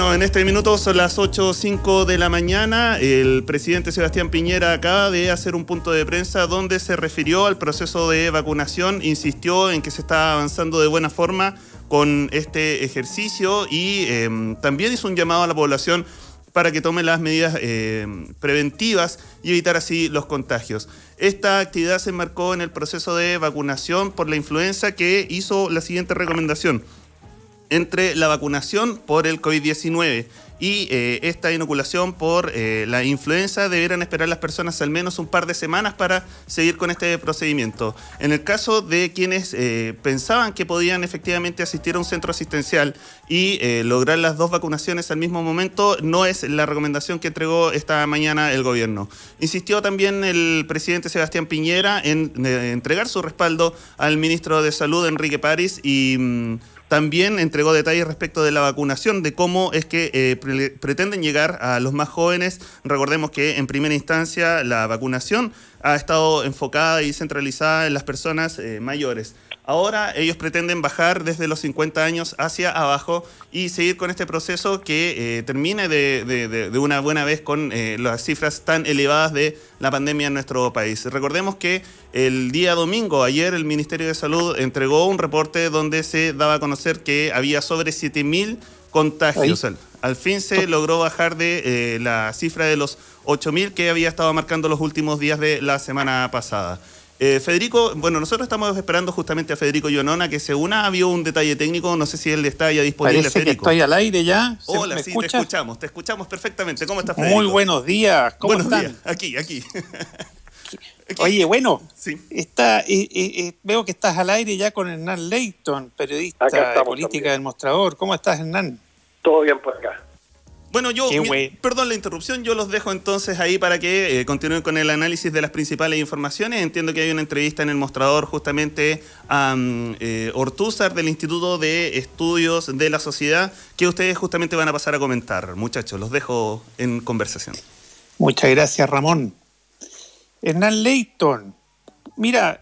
Bueno, en este minuto son las 8:05 de la mañana. El presidente Sebastián Piñera acaba de hacer un punto de prensa donde se refirió al proceso de vacunación, insistió en que se está avanzando de buena forma con este ejercicio y también hizo un llamado a la población para que tome las medidas preventivas y evitar así los contagios. Esta actividad se enmarcó en el proceso de vacunación por la influenza, que hizo la siguiente recomendación: entre la vacunación por el COVID-19 y esta inoculación por la influenza, deberán esperar las personas al menos un par de semanas para seguir con este procedimiento. En el caso de quienes pensaban que podían efectivamente asistir a un centro asistencial y lograr las dos vacunaciones al mismo momento, no es la recomendación que entregó esta mañana el gobierno. Insistió también el presidente Sebastián Piñera en entregar su respaldo al ministro de Salud, Enrique París, y también entregó detalles respecto de la vacunación, de cómo es que pretenden llegar a los más jóvenes. Recordemos que en primera instancia la vacunación ha estado enfocada y centralizada en las personas mayores. Ahora ellos pretenden bajar desde los 50 años hacia abajo y seguir con este proceso que termine de una buena vez con las cifras tan elevadas de la pandemia en nuestro país. Recordemos que el día domingo, ayer, el Ministerio de Salud entregó un reporte donde se daba a conocer que había sobre 7.000 contagios. Al fin se logró bajar de la cifra de los 8.000 que había estado marcando los últimos días de la semana pasada. Federico, bueno, nosotros estamos esperando justamente a Federico Yonona que se una. Había un detalle técnico, no sé si él está ya disponible. Parece Federico, que estoy al aire ya. Hola, sí, te escuchamos perfectamente. ¿Cómo estás, Federico? Muy buenos días, ¿cómo buenos están? Días. Aquí. Oye, bueno, sí. Veo que estás al aire ya con Hernán Leighton, periodista de política también del Mostrador. ¿Cómo estás, Hernán? Todo bien por acá. Bueno, perdón la interrupción, yo los dejo entonces ahí para que continúen con el análisis de las principales informaciones. Entiendo que hay una entrevista en el Mostrador justamente a Ortúzar del Instituto de Estudios de la Sociedad, que ustedes justamente van a pasar a comentar. Muchachos, los dejo en conversación. Muchas gracias, Ramón. Hernán Leighton, mira,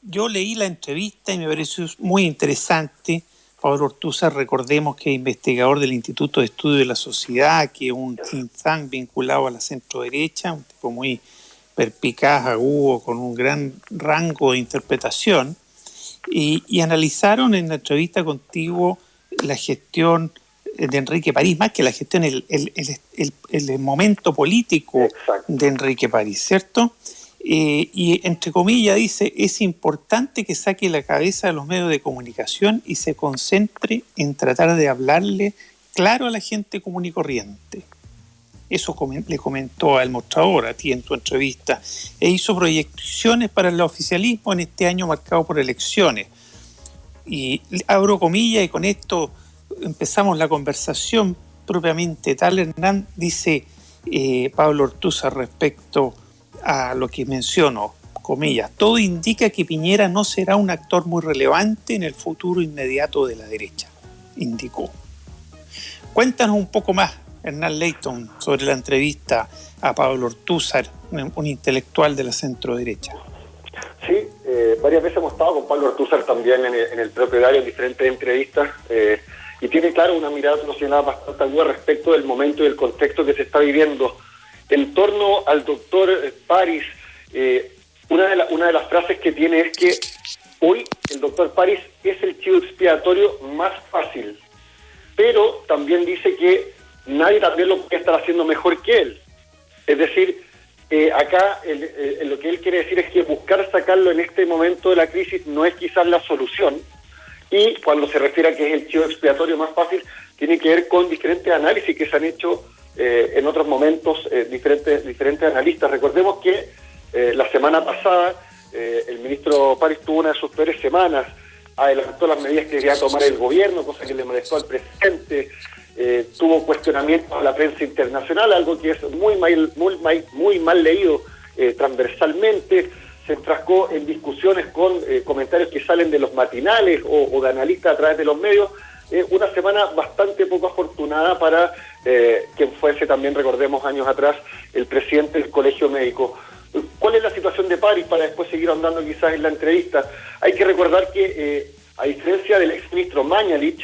yo leí la entrevista y me pareció muy interesante. Pablo Ortúzar, recordemos que es investigador del Instituto de Estudios de la Sociedad, que es un think tank vinculado a la centro-derecha, un tipo muy perspicaz, agudo, con un gran rango de interpretación, y analizaron en la entrevista contigo la gestión de Enrique París, más que la gestión, el momento político de Enrique París, ¿cierto? Y entre comillas dice, es importante que saque la cabeza de los medios de comunicación y se concentre en tratar de hablarle claro a la gente común y corriente. Eso le comentó al Mostrador, a ti en tu entrevista, e hizo proyecciones para el oficialismo en este año marcado por elecciones. Y abro comillas y con esto empezamos la conversación propiamente tal. Hernán, dice Pablo Ortúzar respecto a lo que menciono, comillas, todo indica que Piñera no será un actor muy relevante en el futuro inmediato de la derecha, indicó. Cuéntanos un poco más, Hernán Leighton, sobre la entrevista a Pablo Ortúzar, un intelectual de la centro-derecha. Sí, varias veces hemos estado con Pablo Ortúzar también en el propio diario en diferentes entrevistas, y tiene, claro, una mirada nacional bastante aguda respecto del momento y del contexto que se está viviendo. En torno al doctor París, una de las frases que tiene es que hoy el doctor París es el chivo expiatorio más fácil, pero también dice que nadie también lo puede estar haciendo mejor que él. Es decir, acá lo que él quiere decir es que buscar sacarlo en este momento de la crisis no es quizás la solución, y cuando se refiere a que es el chivo expiatorio más fácil, tiene que ver con diferentes análisis que se han hecho en otros momentos, diferentes analistas. Recordemos que la semana pasada el ministro París tuvo una de sus peores semanas, adelantó las medidas que quería tomar el gobierno, cosa que le molestó al presidente, tuvo cuestionamientos a la prensa internacional, algo que es muy mal leído transversalmente, se enfrascó en discusiones con comentarios que salen de los matinales o de analistas a través de los medios. Una semana bastante poco afortunada para quien fuese también, recordemos, años atrás, el presidente del Colegio Médico. ¿Cuál es la situación de París para después seguir ahondando quizás en la entrevista? Hay que recordar que, a diferencia del exministro Mañalich,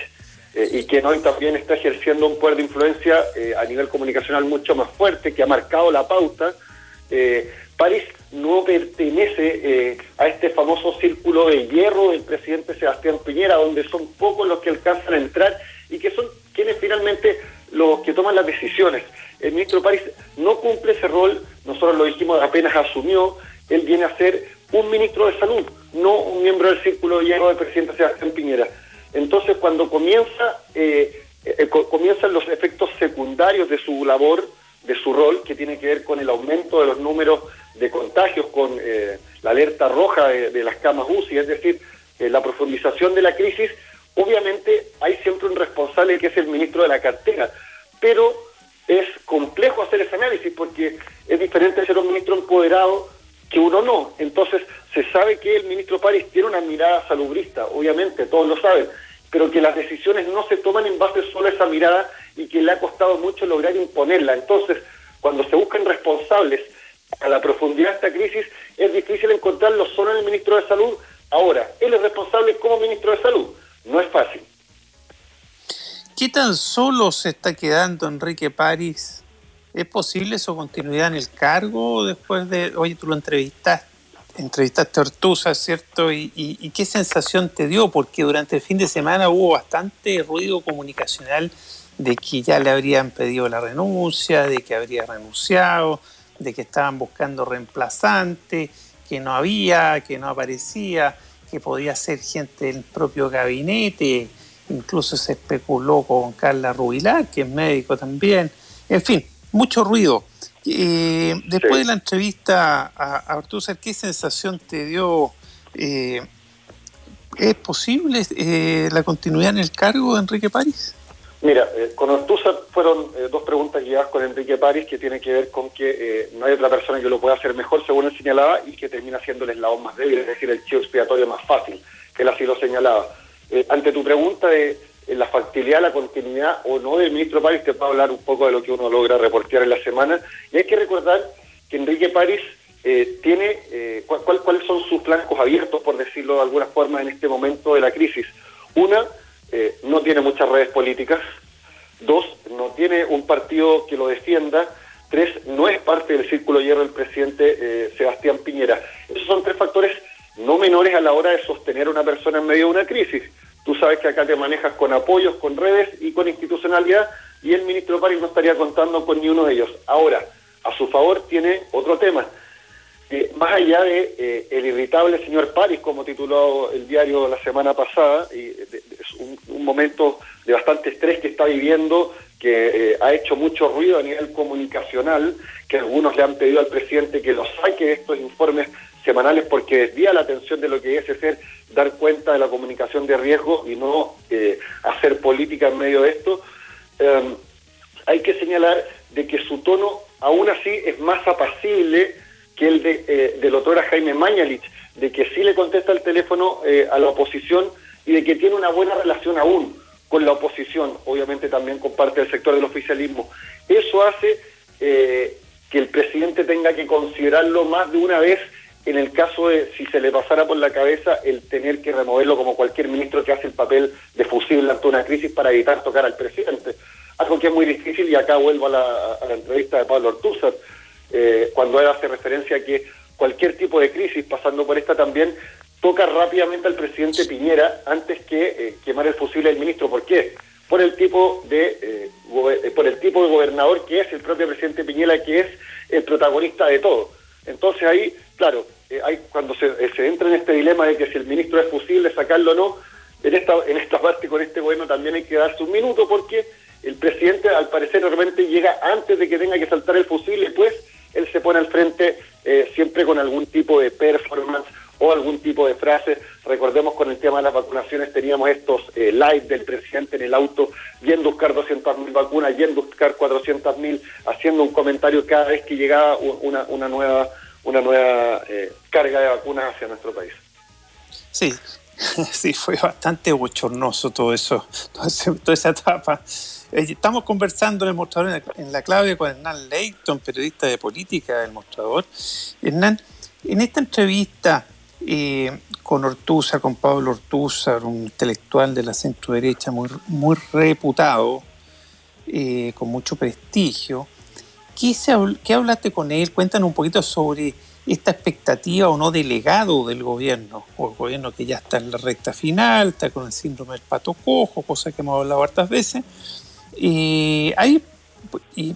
y quien hoy también está ejerciendo un poder de influencia a nivel comunicacional mucho más fuerte, que ha marcado la pauta. París no pertenece a este famoso círculo de hierro del presidente Sebastián Piñera, donde son pocos los que alcanzan a entrar y que son quienes finalmente los que toman las decisiones. El ministro París no cumple ese rol, nosotros lo dijimos apenas asumió, él viene a ser un ministro de salud, no un miembro del círculo de hierro del presidente Sebastián Piñera. Entonces, cuando comienzan los efectos secundarios de su labor, de su rol, que tiene que ver con el aumento de los números de contagios, con la alerta roja de las camas UCI, es decir, la profundización de la crisis, obviamente hay siempre un responsable que es el ministro de la cartera, pero es complejo hacer ese análisis porque es diferente ser un ministro empoderado que uno no. Entonces se sabe que el ministro París tiene una mirada salubrista, obviamente, todos lo saben, pero que las decisiones no se toman en base solo a esa mirada y que le ha costado mucho lograr imponerla. Entonces, cuando se buscan responsables a la profundidad de esta crisis, es difícil encontrarlo solo en el ministro de Salud. Ahora, él es responsable como ministro de Salud. No es fácil. ¿Qué tan solo se está quedando Enrique París? ¿Es posible su continuidad en el cargo después de... Oye, tú lo entrevistaste a Ortúzar, ¿cierto? ¿Y qué sensación te dio? Porque durante el fin de semana hubo bastante ruido comunicacional de que ya le habrían pedido la renuncia, de que habría renunciado, de que estaban buscando reemplazante, que no había, que no aparecía, que podía ser gente del propio gabinete. Incluso se especuló con Carla Rubilar, que es médico también. En fin, mucho ruido. Después de la entrevista a Ortúzar, ¿qué sensación te dio? ¿Es posible la continuidad en el cargo de Enrique París? Mira, con Ortúzar fueron dos preguntas guiadas con Enrique París que tienen que ver con que no hay otra persona que lo pueda hacer mejor, según él señalaba, y que termina siendo el eslabón más débil, es decir, el chivo expiatorio más fácil, que él así lo señalaba. Ante tu pregunta de la factibilidad, la continuidad o no del ministro París, te puedo hablar un poco de lo que uno logra reportear en la semana. Y hay que recordar que Enrique París tiene cuáles son sus flancos abiertos, por decirlo de alguna forma, en este momento de la crisis. Una, no tiene muchas redes políticas. Dos, no tiene un partido que lo defienda. Tres, no es parte del círculo de hierro del presidente Sebastián Piñera. Esos son tres factores no menores a la hora de sostener a una persona en medio de una crisis. Tú sabes que acá te manejas con apoyos, con redes y con institucionalidad, y el ministro París no estaría contando con ni uno de ellos. Ahora, a su favor tiene otro tema. Más allá de el irritable señor París, como tituló el diario la semana pasada, es un momento de bastante estrés que está viviendo, que ha hecho mucho ruido a nivel comunicacional, que algunos le han pedido al presidente que lo saque de estos informes semanales porque desvía la atención de lo que debe ser dar cuenta de la comunicación de riesgo y no hacer política en medio de esto. Hay que señalar de que su tono aún así es más apacible que el del otrora Jaime Mañalich, de que sí le contesta el teléfono a la oposición y de que tiene una buena relación aún con la oposición, obviamente también con parte del sector del oficialismo. Eso hace que el presidente tenga que considerarlo más de una vez en el caso de si se le pasara por la cabeza el tener que removerlo como cualquier ministro que hace el papel de fusible ante una crisis para evitar tocar al presidente. Algo que es muy difícil, y acá vuelvo a la entrevista de Pablo Ortúzar, cuando él hace referencia a que cualquier tipo de crisis, pasando por esta también, toca rápidamente al presidente Piñera antes que quemar el fusible del ministro. ¿Por qué? Por el tipo de gobernador que es el propio presidente Piñera, que es el protagonista de todo. Entonces ahí, claro, cuando se entra en este dilema de que si el ministro es fusible, sacarlo o no, en esta parte con este gobierno también hay que darse un minuto, porque el presidente al parecer realmente llega antes de que tenga que saltar el fusible, pues él se pone al frente siempre con algún tipo de performance o algún tipo de frase. Recordemos, con el tema de las vacunaciones teníamos estos live del presidente en el auto, yendo a buscar 200.000 vacunas, yendo a buscar 400.000, haciendo un comentario cada vez que llegaba una nueva carga de vacunas hacia nuestro país. Sí, sí, fue bastante bochornoso todo eso, toda esa etapa. Estamos conversando en el Mostrador en la clave con Hernán Leighton, periodista de política del Mostrador. Hernán, en esta entrevista, con Ortúzar, con Pablo Ortúzar, un intelectual de la centro-derecha muy, muy reputado, con mucho prestigio. ¿Qué hablaste con él? Cuéntanos un poquito sobre esta expectativa o no de legado del gobierno, o el gobierno que ya está en la recta final, está con el síndrome del pato cojo, cosa que hemos hablado hartas veces.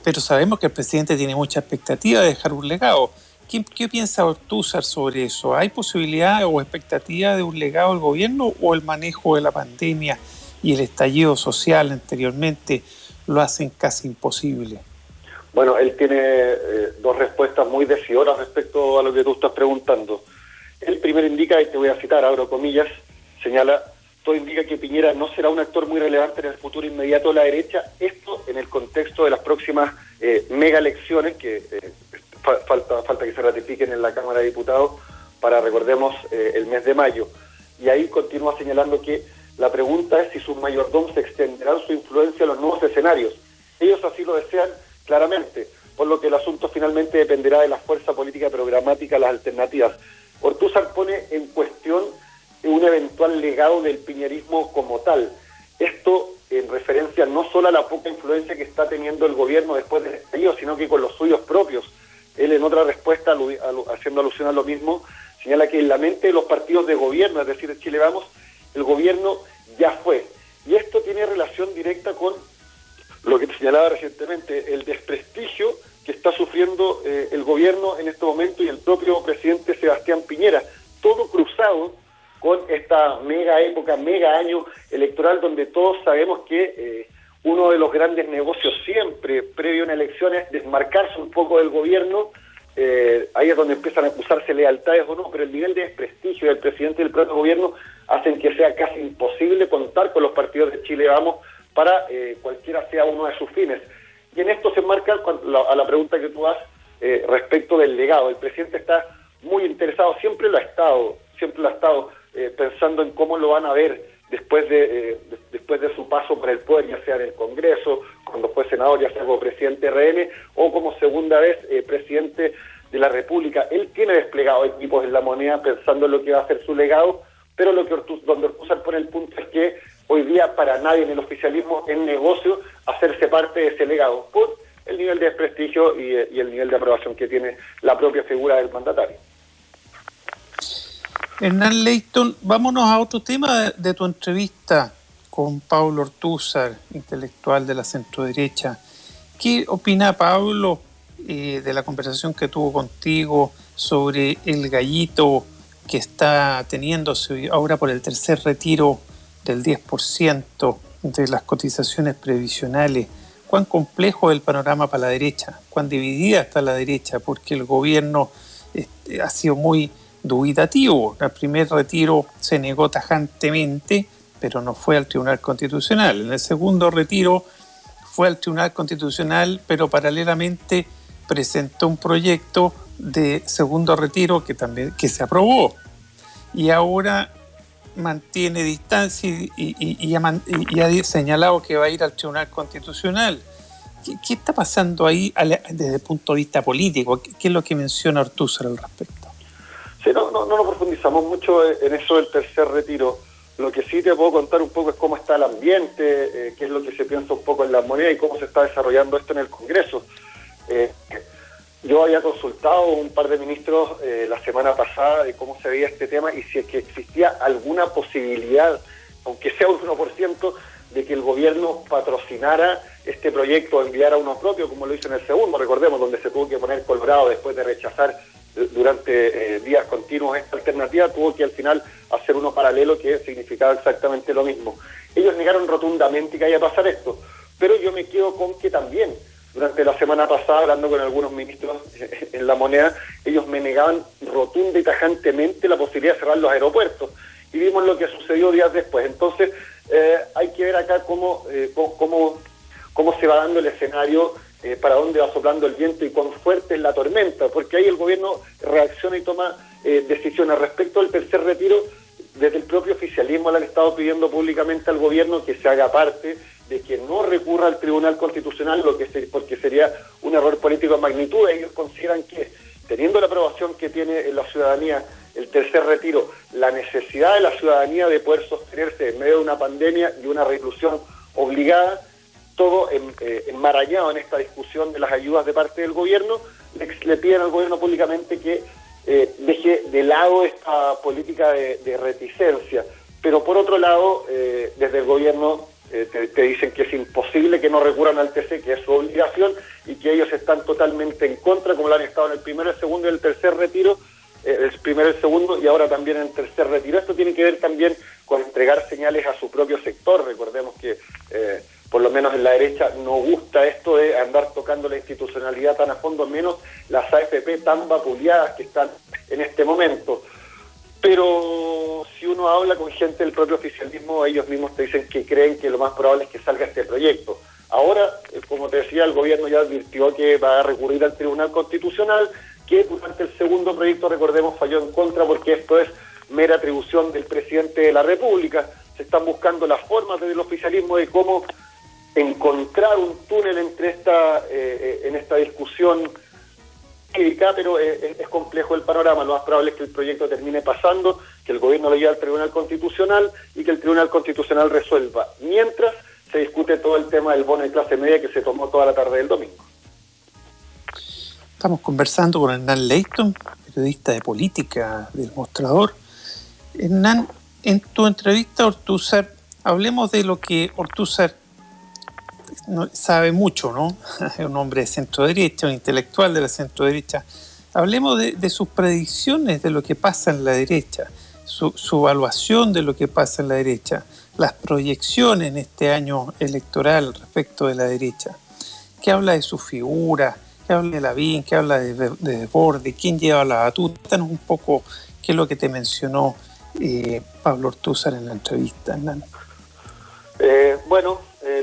Pero sabemos que el presidente tiene mucha expectativa de dejar un legado. ¿Qué piensa Ortúzar sobre eso? ¿Hay posibilidad o expectativa de un legado del gobierno, o el manejo de la pandemia y el estallido social anteriormente lo hacen casi imposible? Bueno, él tiene dos respuestas muy decidoras respecto a lo que tú estás preguntando. El primero indica, y te voy a citar, abro comillas, señala: todo indica que Piñera no será un actor muy relevante en el futuro inmediato de la derecha, esto en el contexto de las próximas mega elecciones que falta que se ratifiquen en la Cámara de Diputados para, recordemos, el mes de mayo. Y ahí continúa señalando que la pregunta es si sus mayordomos extenderán su influencia a los nuevos escenarios. Ellos así lo desean claramente, por lo que el asunto finalmente dependerá de la fuerza política programática, las alternativas. Ortúzar pone en cuestión un eventual legado del piñerismo como tal. Esto en referencia no solo a la poca influencia que está teniendo el gobierno después del estallido, sino que con los suyos propios. Él, en otra respuesta, haciendo alusión a lo mismo, señala que en la mente de los partidos de gobierno, es decir, de Chile Vamos, el gobierno ya fue. Y esto tiene relación directa con lo que te señalaba recientemente, el desprestigio que está sufriendo el gobierno en este momento y el propio presidente Sebastián Piñera, todo cruzado con esta mega época, mega año electoral, donde todos sabemos que uno de los grandes negocios siempre, previo a una elección, es desmarcarse un poco del gobierno. Ahí es donde empiezan a acusarse lealtades o no, pero el nivel de desprestigio del presidente y del propio gobierno hacen que sea casi imposible contar con los partidos de Chile Vamos para cualquiera sea uno de sus fines. Y en esto se enmarca a la pregunta que tú haces respecto del legado. El presidente está muy interesado, siempre lo ha estado pensando en cómo lo van a ver después de su paso por el poder, ya sea en el Congreso, cuando fue senador, ya sea como presidente RN, o como segunda vez presidente de la República. Él tiene desplegado equipos en la moneda pensando en lo que va a ser su legado, pero donde Ortúzar pone el punto es que hoy día para nadie en el oficialismo es negocio hacerse parte de ese legado, por el nivel de desprestigio y el nivel de aprobación que tiene la propia figura del mandatario. Hernán Leyton, vámonos a otro tema de tu entrevista con Pablo Ortúzar, intelectual de la centroderecha. ¿Qué opina Pablo de la conversación que tuvo contigo sobre el gallito que está teniéndose ahora por el tercer retiro del 10% de las cotizaciones previsionales? ¿Cuán complejo es el panorama para la derecha? ¿Cuán dividida está la derecha? Porque el gobierno ha sido muy dubitativo. El primer retiro se negó tajantemente, pero no fue al Tribunal Constitucional. En el segundo retiro fue al Tribunal Constitucional, pero paralelamente presentó un proyecto de segundo retiro que se aprobó. Y ahora mantiene distancia y ha señalado que va a ir al Tribunal Constitucional. ¿Qué está pasando ahí desde el punto de vista político? ¿Qué es lo que menciona Ortúzar al respecto? Sí, no nos profundizamos mucho en eso del tercer retiro. Lo que sí te puedo contar un poco es cómo está el ambiente, qué es lo que se piensa un poco en la moneda y cómo se está desarrollando esto en el Congreso. Yo había consultado a un par de ministros la semana pasada de cómo se veía este tema y si es que existía alguna posibilidad, aunque sea un 1%, de que el gobierno patrocinara este proyecto o enviara uno propio, como lo hizo en el segundo, recordemos, donde se tuvo que poner colorado después de rechazar durante días continuos esta alternativa, tuvo que al final hacer uno paralelo que significaba exactamente lo mismo. Ellos negaron rotundamente que haya pasar esto, pero yo me quedo con que también durante la semana pasada, hablando con algunos ministros en la moneda, ellos me negaban rotunda y tajantemente la posibilidad de cerrar los aeropuertos, y vimos lo que sucedió días después. Entonces hay que ver acá cómo se va dando el escenario, para dónde va soplando el viento y cuán fuerte es la tormenta, porque ahí el gobierno reacciona y toma decisiones. Respecto al tercer retiro, desde el propio oficialismo le han estado pidiendo públicamente al gobierno que se haga parte, de que no recurra al Tribunal Constitucional, porque sería un error político de magnitud. Ellos consideran que, teniendo la aprobación que tiene la ciudadanía el tercer retiro, la necesidad de la ciudadanía de poder sostenerse en medio de una pandemia y una reclusión obligada, todo enmarañado en esta discusión de las ayudas de parte del gobierno, le piden al gobierno públicamente que deje de lado esta política de reticencia. Pero por otro lado, desde el gobierno te dicen que es imposible que no recurran al TC, que es su obligación, y que ellos están totalmente en contra, como lo han estado en el primero, el segundo y el tercer retiro, el primero, el segundo y ahora también en el tercer retiro. Esto tiene que ver también con entregar señales a su propio sector. Recordemos que por lo menos en la derecha no gusta esto de andar tocando la institucionalidad tan a fondo, menos las AFP tan vapuleadas que están en este momento. Pero si uno habla con gente del propio oficialismo, ellos mismos te dicen que creen que lo más probable es que salga este proyecto. Ahora, como te decía, el gobierno ya advirtió que va a recurrir al Tribunal Constitucional, que durante el segundo proyecto, recordemos, falló en contra porque esto es mera atribución del presidente de la República. Se están buscando las formas desde el oficialismo de cómo encontrar un túnel entre en esta discusión cívica, pero es complejo el panorama. Lo más probable es que el proyecto termine pasando, que el gobierno lo lleve al Tribunal Constitucional y que el Tribunal Constitucional resuelva. Mientras se discute todo el tema del bono de clase media que se tomó toda la tarde del domingo. Estamos conversando con Hernán Leyton, periodista de política del Mostrador. Hernán, en tu entrevista a Ortúzar, hablemos de lo que Ortúzar sabe mucho, ¿no? Es un hombre de centro-derecha, un intelectual de la centro-derecha. Hablemos de sus predicciones de lo que pasa en la derecha, su evaluación de lo que pasa en la derecha, las proyecciones en este año electoral respecto de la derecha. ¿Qué habla de su figura? ¿Qué habla de Lavín? ¿Qué habla de Desbordes? ¿Quién lleva la batuta? Cuéntanos un poco qué es lo que te mencionó Pablo Ortúzar en la entrevista, Hernán.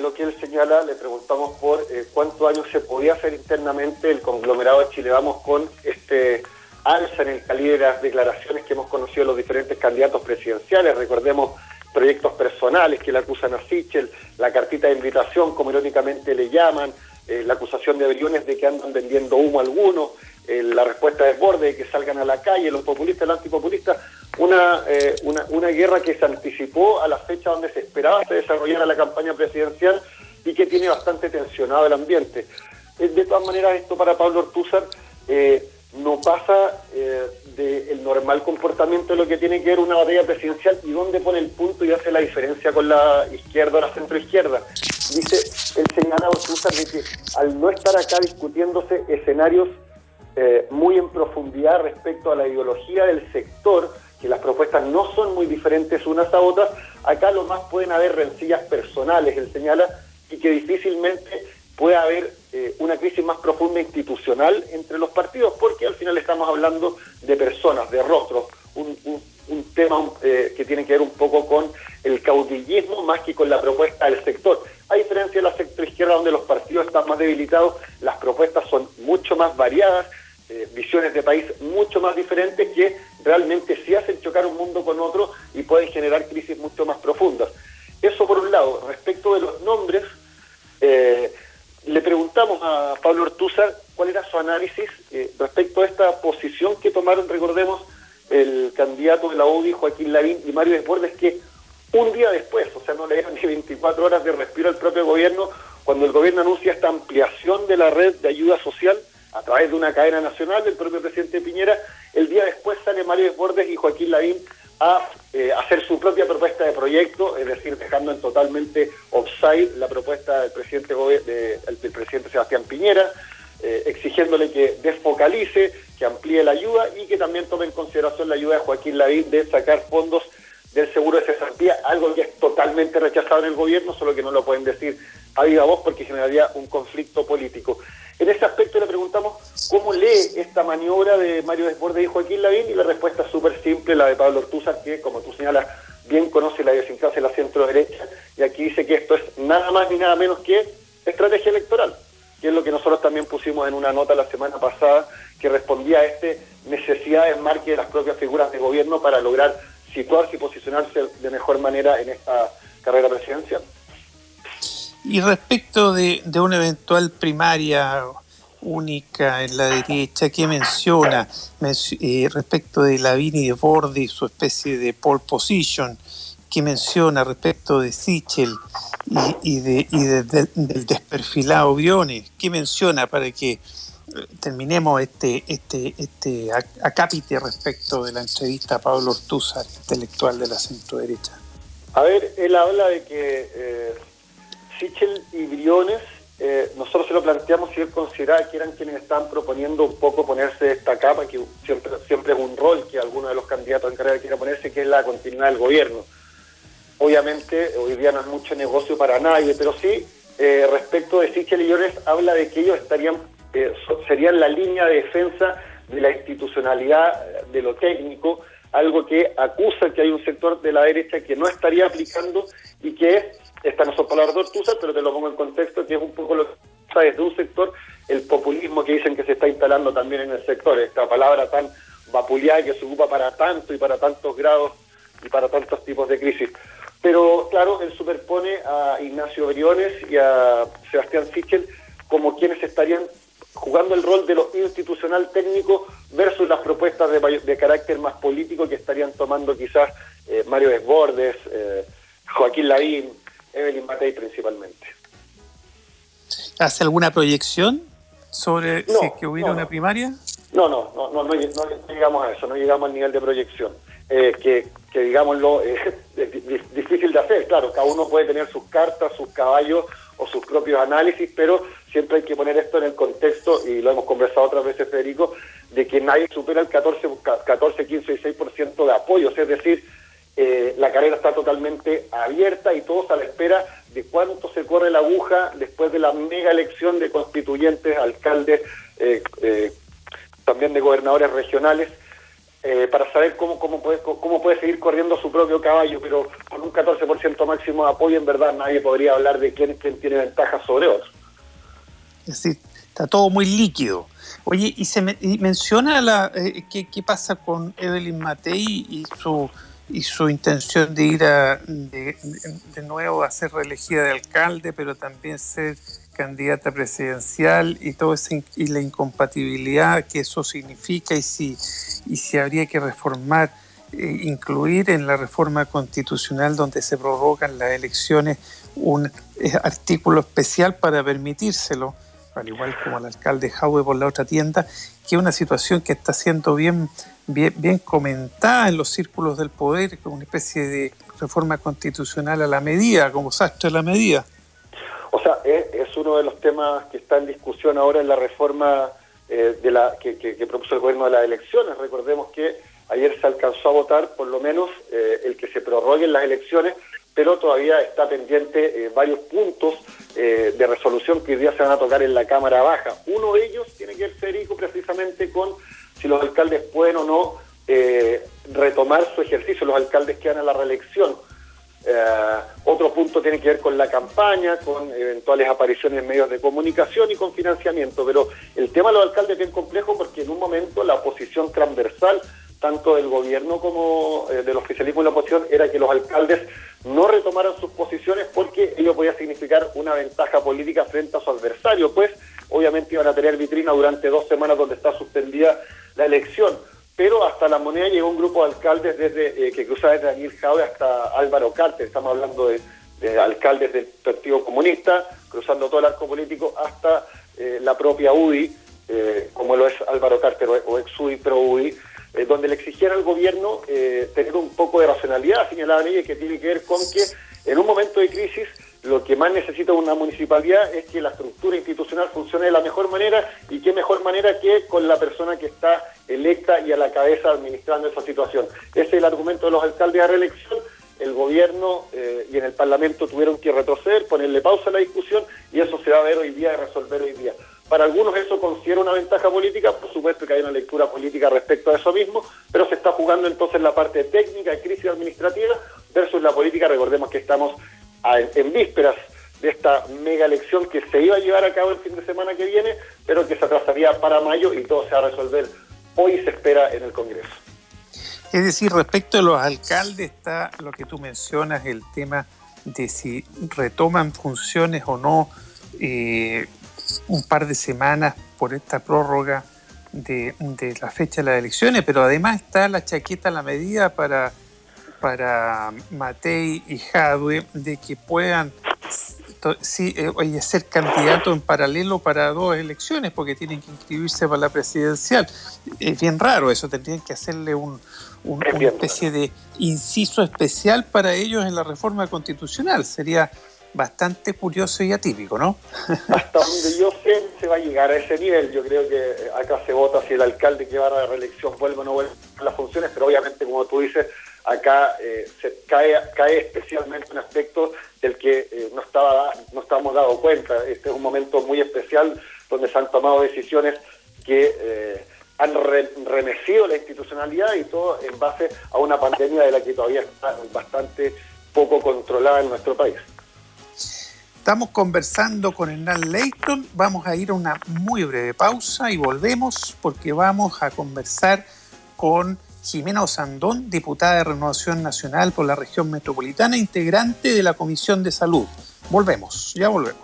Lo que él señala, le preguntamos por cuántos años se podía hacer internamente el conglomerado de Chile Vamos con este alza en el calibre de las declaraciones que hemos conocido de los diferentes candidatos presidenciales. Recordemos proyectos personales que le acusan a Sichel, la cartita de invitación, como irónicamente le llaman, la acusación de Briones de que andan vendiendo humo a algunos, la respuesta de Desbordes de que salgan a la calle, los populistas, los antipopulistas, una guerra que se anticipó a la fecha donde se esperaba se desarrollara la campaña presidencial y que tiene bastante tensionado el ambiente. De todas maneras, esto para Pablo Ortúzar no pasa del normal comportamiento de lo que tiene que ver una batalla presidencial y dónde pone el punto y hace la diferencia con la izquierda o la centroizquierda. Dice, él señala a Ortúzar de que al no estar acá discutiéndose escenarios muy en profundidad respecto a la ideología del sector, que las propuestas no son muy diferentes unas a otras, acá lo más pueden haber rencillas personales, él señala, y que difícilmente puede haber una crisis más profunda institucional entre los partidos, porque al final estamos hablando de personas, de rostros, un tema que tiene que ver un poco con el caudillismo más que con la propuesta del sector. A diferencia de la sectorizquierda, donde los partidos están más debilitados, las propuestas son mucho más variadas, visiones de país mucho más diferentes que realmente sí hacen chocar un mundo con otro y pueden generar crisis mucho más profundas. Eso por un lado. Respecto de los nombres, le preguntamos a Pablo Ortúzar cuál era su análisis respecto a esta posición que tomaron, recordemos, el candidato de la UDI, Joaquín Lavín, y Mario Desbordes, que un día después, o sea, no le dieron ni 24 horas de respiro al propio gobierno, cuando el gobierno anuncia esta ampliación de la red de ayuda social a través de una cadena nacional del propio presidente Piñera, el día después sale Mario Desbordes y Joaquín Lavín a hacer su propia propuesta de proyecto, es decir, dejando en totalmente offside la propuesta del presidente Sebastián Piñera, exigiéndole que desfocalice, que amplíe la ayuda y que también tome en consideración la ayuda de Joaquín Lavín de sacar fondos del seguro de cesantía, algo que es totalmente rechazado en el gobierno, solo que no lo pueden decir a viva voz porque generaría un conflicto político. En ese aspecto le preguntamos cómo lee esta maniobra de Mario Desbordes y Joaquín Lavín, y la respuesta es súper simple, la de Pablo Ortúzar, que como tú señalas, bien conoce la idiosincrasia de la centro-derecha, y aquí dice que esto es nada más ni nada menos que estrategia electoral, que es lo que nosotros también pusimos en una nota la semana pasada, que respondía a necesidad de enmarque de las propias figuras de gobierno para lograr situarse y posicionarse de mejor manera en esta carrera presidencial. Y respecto de una eventual primaria única en la derecha, que menciona respecto de Lavín y de Bordi, su especie de pole position, que menciona respecto de Sichel del desperfilado Briones, que menciona para que terminemos este acápite respecto de la entrevista a Pablo Ortúzar, intelectual de la centroderecha. A ver, él habla de que Sichel y Briones, nosotros se lo planteamos si él consideraba que eran quienes estaban proponiendo un poco ponerse esta capa, que siempre es un rol que alguno de los candidatos en carrera quiera ponerse, que es la continuidad del gobierno. Obviamente, hoy día no es mucho negocio para nadie, pero sí, respecto de Sichel y Briones, habla de que ellos serían la línea de defensa de la institucionalidad, de lo técnico, algo que acusa que hay un sector de la derecha que no estaría aplicando y que estas no son palabras de Ortúzar, pero te lo pongo en contexto, que es un poco lo que pasa desde un sector, el populismo que dicen que se está instalando también en el sector, esta palabra tan vapuleada que se ocupa para tanto y para tantos grados y para tantos tipos de crisis. Pero claro, él superpone a Ignacio Briones y a Sebastián Sichel como quienes estarían jugando el rol de lo institucional técnico versus las propuestas de carácter más político que estarían tomando quizás Mario Desbordes, Joaquín Lavín, Evelyn Matei principalmente. ¿Hace alguna proyección sobre si es que hubiera una primaria? No llegamos a eso, no llegamos al nivel de proyección. Que digámoslo, es difícil de hacer, claro, cada uno puede tener sus cartas, sus caballos o sus propios análisis, pero siempre hay que poner esto en el contexto, y lo hemos conversado otras veces, Federico, de que nadie supera el 14, 15 y 6% de apoyos, es decir, la carrera está totalmente abierta y todos a la espera de cuánto se corre la aguja después de la mega elección de constituyentes, alcaldes, también de gobernadores regionales, para saber cómo puede seguir corriendo su propio caballo, pero con un 14% máximo de apoyo, en verdad nadie podría hablar de quién tiene ventaja sobre otro. Es decir, está todo muy líquido. Oye, y menciona qué pasa con Evelyn Matei y su intención de ir de nuevo a ser reelegida de alcalde, pero también ser candidata presidencial y todo y la incompatibilidad que eso significa, y si habría que reformar, incluir en la reforma constitucional donde se prorrogan las elecciones un artículo especial para permitírselo, al igual como el alcalde Jaue por la otra tienda, que es una situación que está siendo bien comentada en los círculos del poder, como una especie de reforma constitucional a la medida, como Sastre a la medida. O sea, es uno de los temas que está en discusión ahora en la reforma que propuso el gobierno de las elecciones. Recordemos que ayer se alcanzó a votar, por lo menos, el que se prorroguen las elecciones, pero todavía está pendiente varios puntos de resolución que hoy día se van a tocar en la Cámara Baja. Uno de ellos tiene que ver, Federico, precisamente con si los alcaldes pueden o no retomar su ejercicio, los alcaldes que van a la reelección. Otro punto tiene que ver con la campaña, con eventuales apariciones en medios de comunicación y con financiamiento, pero el tema de los alcaldes es bien complejo porque en un momento la oposición transversal, tanto del gobierno como del oficialismo y la oposición, era que los alcaldes no retomaran sus posiciones porque ello podía significar una ventaja política frente a su adversario, pues obviamente iban a tener vitrina durante 2 semanas donde está suspendida la elección. Pero hasta La Moneda llegó un grupo de alcaldes que cruzaba desde Daniel Jaue hasta Álvaro Carter. Estamos hablando de alcaldes del Partido Comunista, cruzando todo el arco político hasta la propia UDI, como lo es Álvaro Carter o ex-UDI, pro-UDI, donde le exigían al gobierno tener un poco de racionalidad, señalaban ellos, que tiene que ver con que en un momento de crisis lo que más necesita una municipalidad es que la estructura institucional funcione de la mejor manera, y qué mejor manera que con la persona que está electa y a la cabeza administrando esa situación. Ese es el argumento de los alcaldes a reelección. El gobierno y en el Parlamento tuvieron que retroceder, ponerle pausa a la discusión, y eso se va a ver hoy día, resolver hoy día. Para algunos eso considera una ventaja política, por supuesto que hay una lectura política respecto a eso mismo, pero se está jugando entonces la parte técnica de crisis administrativa versus la política. Recordemos que estamos en vísperas de esta mega elección que se iba a llevar a cabo el fin de semana que viene, pero que se atrasaría para mayo, y todo se va a resolver hoy, se espera, en el Congreso. Es decir, respecto a los alcaldes está lo que tú mencionas, el tema de si retoman funciones o no un par de semanas por esta prórroga de la fecha de las elecciones, pero además está la chaqueta a la medida para Matei y Jadwe de que puedan ser candidatos en paralelo para 2 elecciones, porque tienen que inscribirse para la presidencial. Es bien raro eso, tendrían que hacerle una especie de inciso especial para ellos en la reforma constitucional. Sería bastante curioso y atípico, ¿no? Hasta donde yo sé, se va a llegar a ese nivel. Yo creo que acá se vota si el alcalde que va a la reelección vuelve o no vuelve a las funciones, pero obviamente, como tú dices, acá se cae especialmente un aspecto del que no estábamos dando cuenta. Este es un momento muy especial donde se han tomado decisiones que han remecido la institucionalidad, y todo en base a una pandemia de la que todavía está bastante poco controlada en nuestro país. Estamos conversando con Hernán Leighton. Vamos a ir a una muy breve pausa y volvemos, porque vamos a conversar con Jimena Osandón, diputada de Renovación Nacional por la región metropolitana, integrante de la Comisión de Salud. Volvemos, ya volvemos.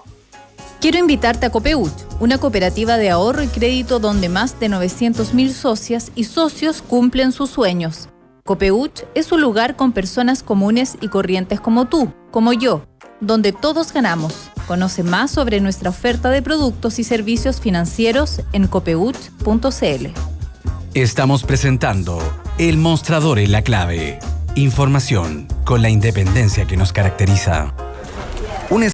Quiero invitarte a Copeut, una cooperativa de ahorro y crédito donde más de 900.000 socias y socios cumplen sus sueños. Copeut es un lugar con personas comunes y corrientes como tú, como yo, donde todos ganamos. Conoce más sobre nuestra oferta de productos y servicios financieros en copeut.cl. Estamos presentando El Mostrador en la Clave. Información con la independencia que nos caracteriza.